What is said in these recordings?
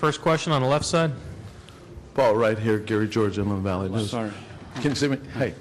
First question on the left side. Paul, right here, Gary George, Inland Valley News. Sorry. Can you see me? Hey.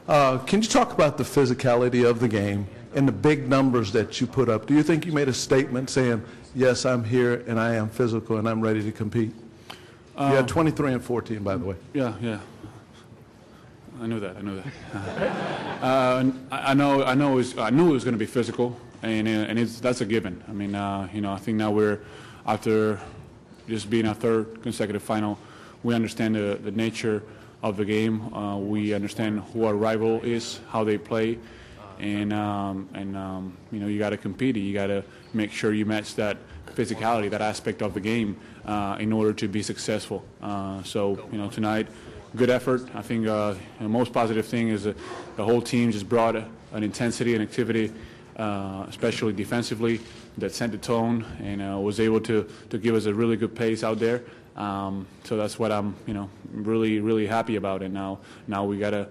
Can you talk about the physicality of the game and the big numbers that you put up? Do you think you made a statement saying, yes, I'm here and I am physical and I'm ready to compete? You had 23 and 14, by the way. Yeah. I knew that. I knew it was going to be physical, and that's a given. I mean, I think now we're, after just being our third consecutive final, we understand the nature of the game. We understand who our rival is, how they play, and you got to compete. You got to make sure you match that physicality, that aspect of the game, in order to be successful. So tonight, good effort. I think the most positive thing is the whole team just brought an intensity and activity, especially defensively, that set the tone and was able to give us a really good pace out there. So that's what I'm really happy about. And now we got to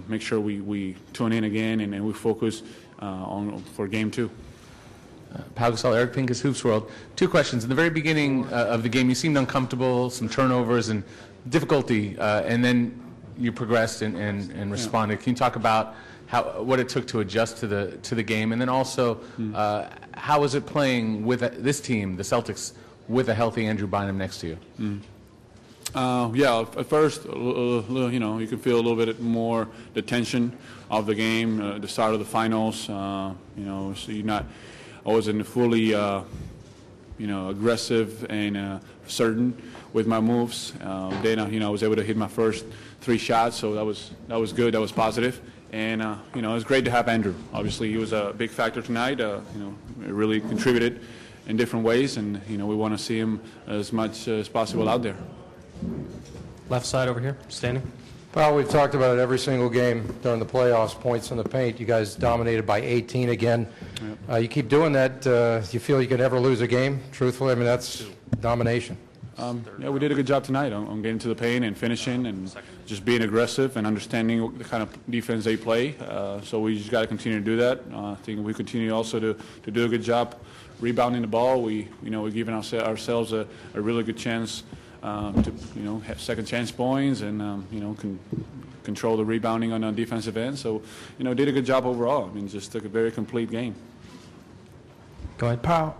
make sure we tune in again and we focus for game 2. Pau Gasol, Eric Pincus, Hoops World. 2 questions. In the very beginning of the game, you seemed uncomfortable, some turnovers and difficulty, and then you progressed and responded. Can you talk about what it took to adjust to the game, and then also how is it playing with this team, the Celtics, with a healthy Andrew Bynum next to you? Yeah, at first, you can feel a little bit more the tension of the game, the start of the finals. So I wasn't fully, aggressive and certain with my moves. Then, I was able to hit my first 3 shots, so that was good. That was positive. And it was great to have Andrew. Obviously, he was a big factor tonight. It really contributed in different ways, and we want to see him as much as possible out there. Left side over here, standing. Well, we've talked about it every single game during the playoffs, points in the paint. You guys dominated by 18 again. Yep. You keep doing that. You feel you could ever lose a game? Truthfully, I mean, that's domination. Yeah, we did a good job tonight on getting to the paint and finishing and just being aggressive and understanding the kind of defense they play. So we just got to continue to do that. I think we continue also to do a good job rebounding the ball. We're giving ourselves a really good chance to have second chance points and control the rebounding on the defensive end. So did a good job overall. I mean, just took a very complete game. Go ahead. Pau.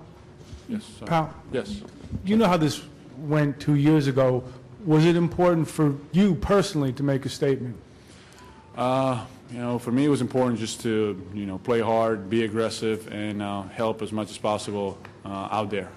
Yes. Pau. Yes. You know how this went 2 years ago. Was it important for you personally to make a statement? For me, it was important just to play hard, be aggressive, and help as much as possible out there.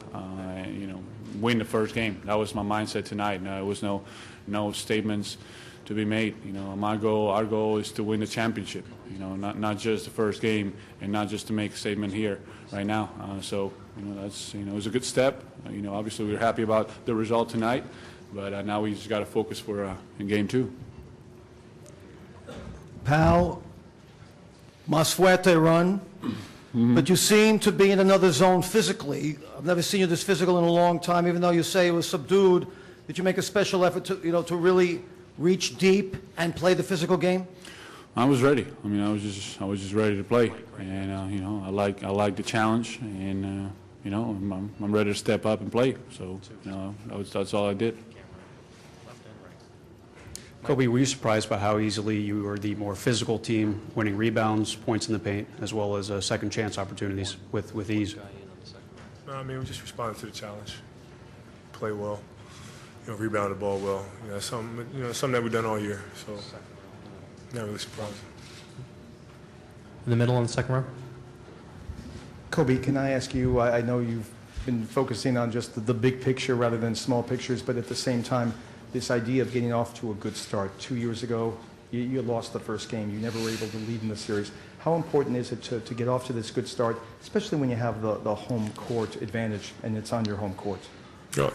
Win the first game. That was my mindset tonight. There was no statements to be made. Our goal is to win the championship. Not just the first game, and not just to make a statement here right now. So that's it was a good step. Obviously we're happy about the result tonight, but now we just got to focus for in game 2. Pal, más fuerte run, but you seem to be in another zone physically. I've never seen you this physical in a long time, even though you say it was subdued. Did you make a special effort to really reach deep and play the physical game? I was ready. I mean, I was just ready to play, and I like the challenge, and I'm ready to step up and play. So that's all I did. Kobe, were you surprised by how easily you were the more physical team, winning rebounds, points in the paint, as well as second chance opportunities with ease? No, I mean, we just responded to the challenge, play well, rebound the ball well. Something that we've done all year. So not really surprised. In the middle on the second row. Kobe, can I ask you, I know you've been focusing on just the big picture rather than small pictures, but at the same time, this idea of getting off to a good start. 2 years ago, you lost the first game. You never were able to lead in the series. How important is it to get off to this good start, especially when you have the home court advantage and it's on your home court?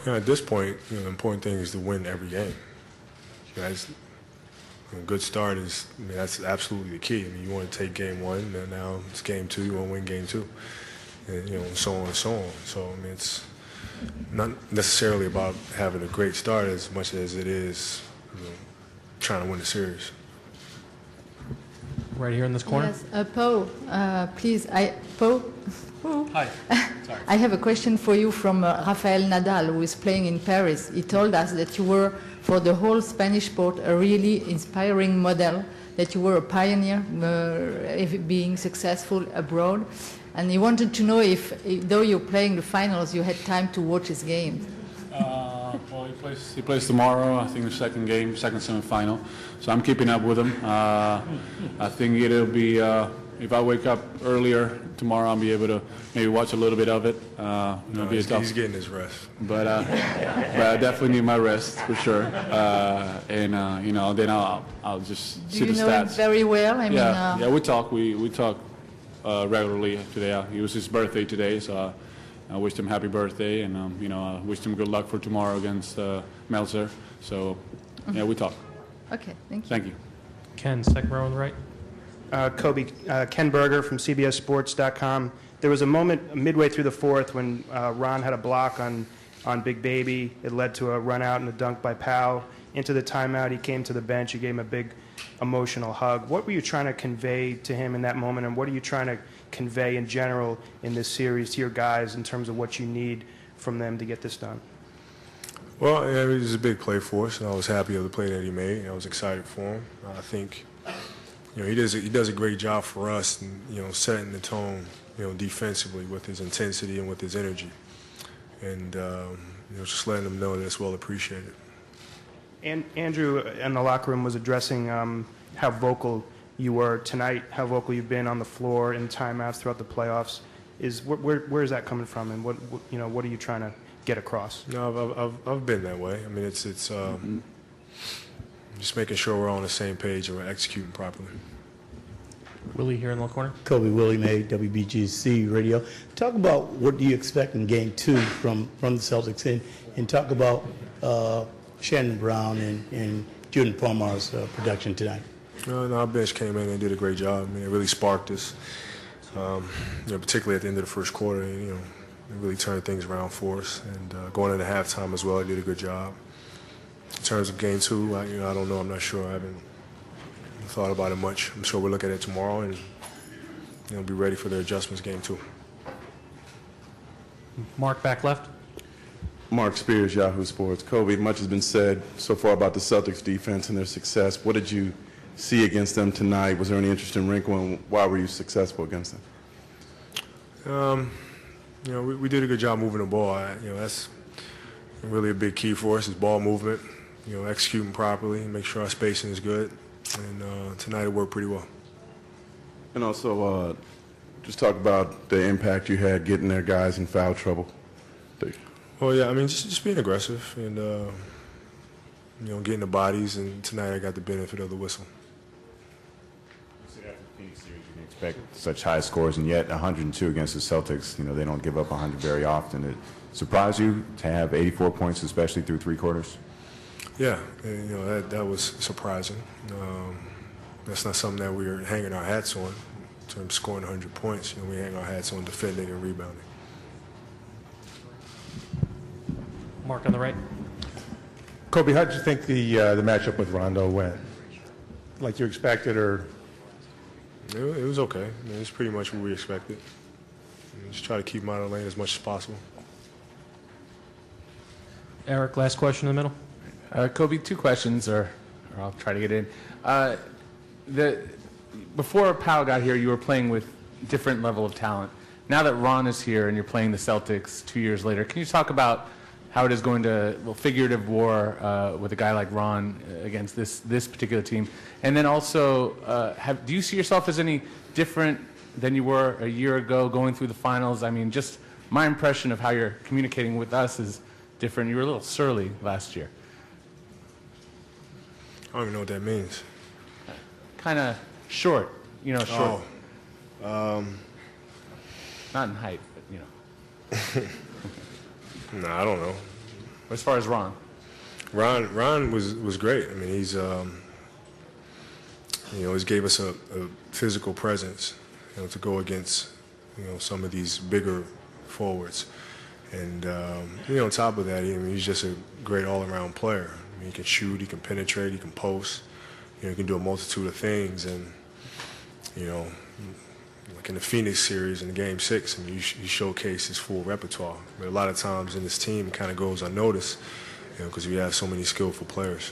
At this point, the important thing is to win every game. A good start that's absolutely the key. I mean, you want to take game 1, and now it's game 2. You want to win game 2, and so on and so on. So I mean, it's not necessarily about having a great start as much as it is trying to win the series. right here in this corner. Yes, Paul, please, Paul. Hi. Sorry. I have a question for you from Rafael Nadal, who is playing in Paris. He told us that you were, for the whole Spanish sport, a really inspiring model, that you were a pioneer, being successful abroad. And he wanted to know if, though you're playing the finals, you had time to watch his games. Well, he plays tomorrow, I think the second game, second semifinal. So I'm keeping up with him. I think it'll be, if I wake up earlier tomorrow, I'll be able to maybe watch a little bit of it. He's getting his rest. But I definitely need my rest for sure. Then I'll just see the stats. Do you know him very well? Yeah, we talk. We talk regularly today. It was his birthday today, so I wished him happy birthday, and I wished him good luck for tomorrow against Meltzer. So yeah, we talk. Okay, thank you. Thank you. Ken, second row on the right. Kobe, Ken Berger from CBSSports.com. There was a moment midway through the fourth when Ron had a block on Big Baby. It led to a run out and a dunk by Powell. Into the timeout, he came to the bench. You gave him a big emotional hug. What were you trying to convey to him in that moment, and what are you trying to convey in general in this series to your guys in terms of what you need from them to get this done? Well, yeah, it was a big play for us, and I was happy with the play that he made. I was excited for him. I think he does a great job for us, and, setting the tone, defensively with his intensity and with his energy, and just letting them know that it's well appreciated. And Andrew in the locker room was addressing how vocal you were tonight, how vocal you've been on the floor in timeouts throughout the playoffs. Where is that coming from, and what are you trying to get across? No, I've been that way. I mean, it's just making sure we're all on the same page and we're executing properly. Willie here in the corner. Kobe Willie May, WBGC Radio. Talk about what do you expect in Game 2 from the Celtics, and talk about Shannon Brown and Jordan Palmer's production tonight. No, our bench came in and did a great job. I mean, it really sparked us, particularly at the end of the first quarter. It really turned things around for us. And going into halftime as well, they did a good job. In terms of Game 2, I don't know. I'm not sure. I haven't thought about it much. I'm sure we'll look at it tomorrow and be ready for the adjustments Game 2. Mark, back left. Mark Spears, Yahoo Sports. Kobe, much has been said so far about the Celtics defense and their success. What did you see against them tonight? Was there any interesting wrinkle, and why were you successful against them? We did a good job moving the ball. That's really a big key for us is ball movement, executing properly, make sure our spacing is good. And tonight it worked pretty well. And also, just talk about the impact you had getting their guys in foul trouble. Well, yeah, I mean, just being aggressive and, getting the bodies. And tonight I got the benefit of the whistle. After the Phoenix series, you can expect such high scores, and yet 102 against the Celtics. They don't give up 100 very often. It surprised you to have 84 points, especially through three quarters? Yeah, and, that was surprising. That's not something that we were hanging our hats on in terms of scoring 100 points. We hang our hats on defending and rebounding. Mark on the right. Kobe, how did you think the matchup with Rondo went? Like you expected, or? It was okay. I mean, it's pretty much what we expected. Just try to keep him out of the lane as much as possible. Eric, last question in the middle. Kobe, two questions, or I'll try to get in. Before Powell got here, you were playing with different level of talent. Now that Ron is here and you're playing the Celtics 2 years later, can you talk about how it is going to, figurative war with a guy like Ron against this particular team? And then also, do you see yourself as any different than you were a year ago going through the finals? I mean, just my impression of how you're communicating with us is different. You were a little surly last year. I don't even know what that means. Kind of short, short. Oh. Not in height, but, No, I don't know. As far as Ron? Ron was great. I mean, he's he's gave us a physical presence, to go against, some of these bigger forwards. And, on top of that, he's just a great all-around player. I mean, he can shoot, he can penetrate, he can post. He can do a multitude of things. And, you know, like in the Phoenix series in Game 6, I mean, you showcase his full repertoire. But a lot of times in this team, it kind of goes unnoticed, you know, because we have so many skillful players.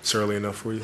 It's early enough for you?